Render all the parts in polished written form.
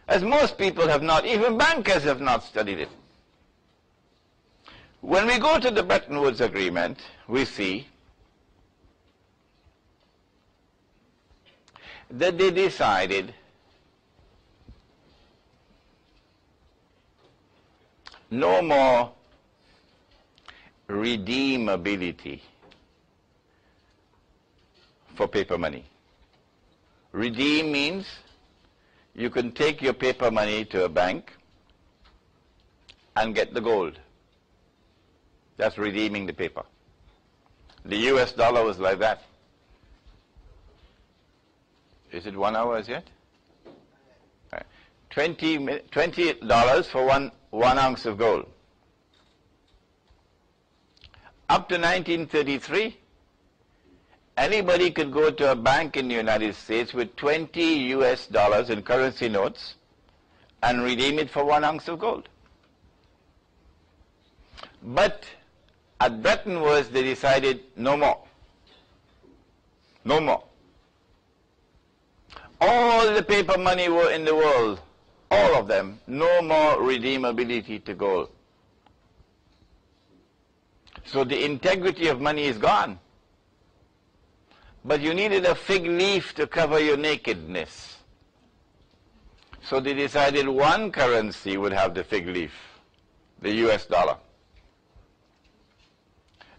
as most people have not, even bankers have not studied it. When we go to the Bretton Woods Agreement, we see that they decided no more redeemability for paper money. Redeem means you can take your paper money to a bank and get the gold. That's redeeming the paper. The US dollar was like that. Is it 1 hour as yet? $20 for one ounce of gold. Up to 1933, anybody could go to a bank in the United States with 20 US dollars in currency notes and redeem it for 1 ounce of gold. But at Bretton Woods, they decided no more. No more. All the paper money in the world, all of them, no more redeemability to gold. So the integrity of money is gone. But you needed a fig leaf to cover your nakedness. So they decided one currency would have the fig leaf, the US dollar.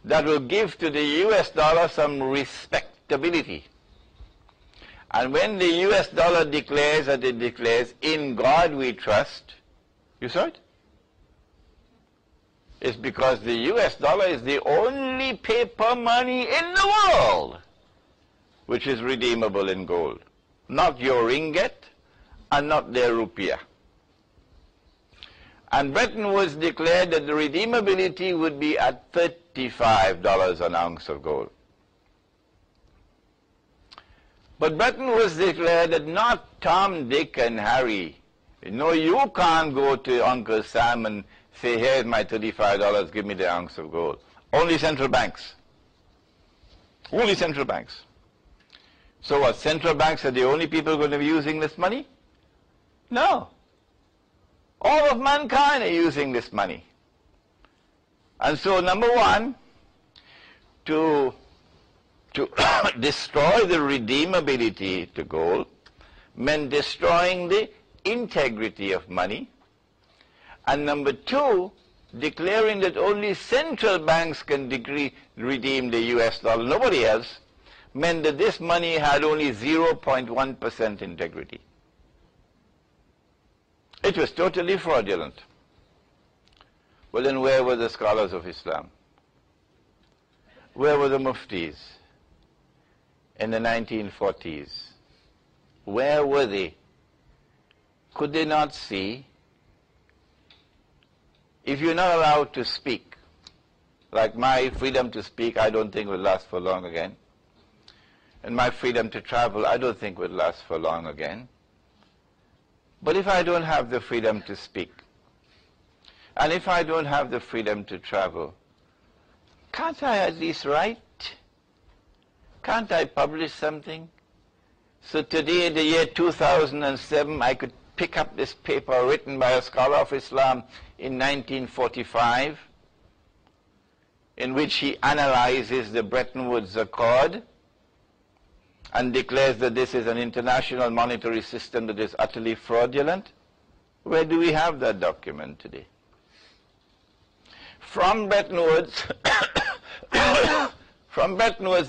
That will give to the US dollar some respectability. And when the US dollar declares that it declares, in God we trust, you saw it? It's because the US dollar is the only paper money in the world which is redeemable in gold. Not your ringgit and not their rupiah. And Bretton Woods declared that the redeemability would be at $35 an ounce of gold. But Bretton Woods declared that not Tom, Dick, and Harry. No, you can't go to Uncle Sam and say, here's my $35, give me the ounce of gold. Only central banks. Only central banks. So what, central banks are the only people going to be using this money? No. All of mankind are using this money. And so, number one, to destroy the redeemability to gold meant destroying the integrity of money. And number two, declaring that only central banks can redeem the US dollar, nobody else, meant that this money had only 0.1% integrity. It was totally fraudulent. Well, then where were the scholars of Islam? Where were the muftis in the 1940s? Where were they? Could they not see? If you're not allowed to speak, like my freedom to speak, I don't think will last for long again. And my freedom to travel, I don't think will last for long again. But if I don't have the freedom to speak, and if I don't have the freedom to travel, can't I at least write? Can't I publish something? So today, in the year 2007, I could pick up this paper written by a scholar of Islam in 1945, in which he analyzes the Bretton Woods Accord and declares that this is an international monetary system that is utterly fraudulent. Where do we have that document today? From Bretton Woods,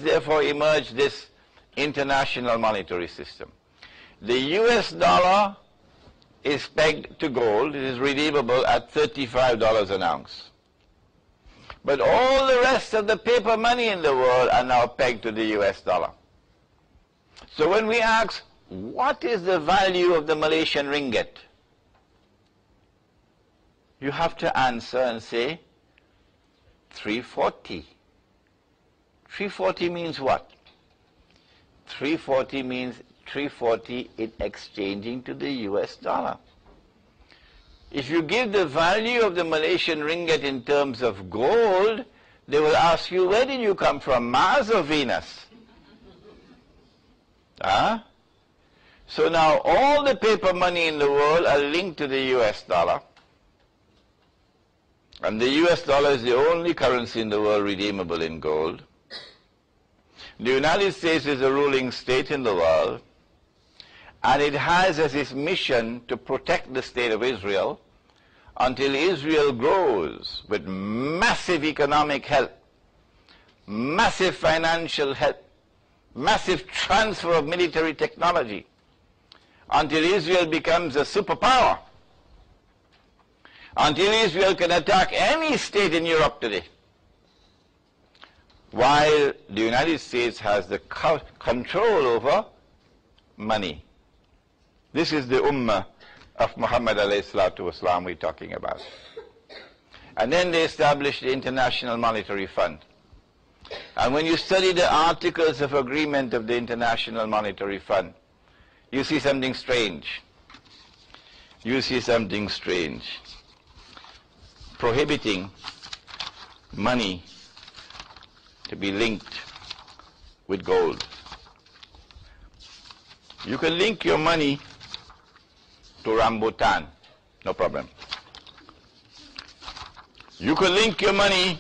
therefore, emerged this international monetary system. The US dollar is pegged to gold. It is redeemable at $35 an ounce. But all the rest of the paper money in the world are now pegged to the US dollar. So when we ask, what is the value of the Malaysian ringgit? You have to answer and say, 340. 340 means what? 340 means 340 in exchanging to the US dollar. If you give the value of the Malaysian ringgit in terms of gold, they will ask you, where did you come from, Mars or Venus? So now all the paper money in the world are linked to the US dollar. And the US dollar is the only currency in the world redeemable in gold. The United States is a ruling state in the world, and it has as its mission to protect the state of Israel until Israel grows with massive economic help, massive financial help, massive transfer of military technology, until Israel becomes a superpower, until Israel can attack any state in Europe today, while the United States has the control over money. This is the ummah of Muhammad alayhi salatu wasalam we're talking about. And then they established the International Monetary Fund. And when you study the articles of agreement of the International Monetary Fund, you see something strange. You see something strange. Prohibiting money to be linked with gold. You can link your money to rambutan, no problem. You can link your money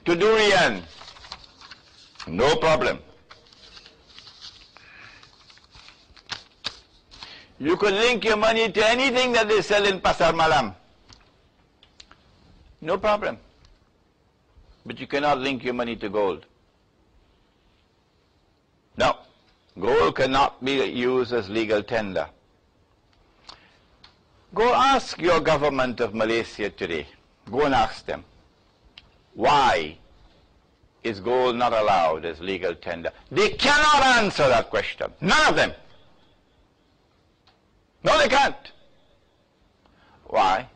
to durian, no problem. You can link your money to anything that they sell in Pasar Malam, no problem. But you cannot link your money to gold. No, gold cannot be used as legal tender. Go ask your government of Malaysia today. Go and ask them, why is gold not allowed as legal tender? They cannot answer that question. None of them. No, they can't. Why?